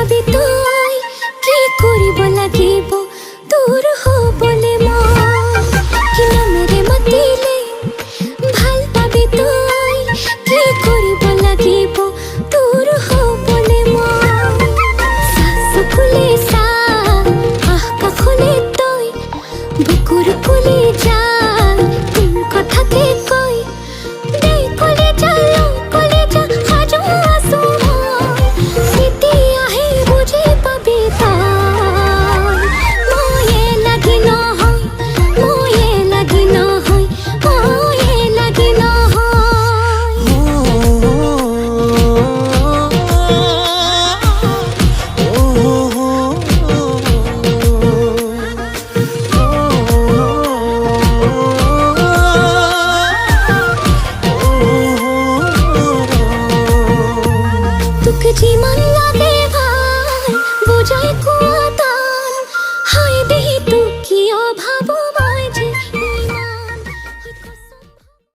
পাবি তুই কি করিব লাগিব দূর হবলে মন কি নামেরে মাতিলে ভাল পাবি তুই কি করিব লাগিব দূর হবলে মন সাসু খুলে সা আহ কাখলে তুই বুকুর কুলি যায় তোর কথাকে কই দে কলে চলো কলে যা হাজো আসো স্মৃতি আহে বুঝে পাবি তাই মোয়ে লাগি ন হয় মোয়ে লাগি ন হয় মোয়ে লাগি ন হয় তোকে জীবন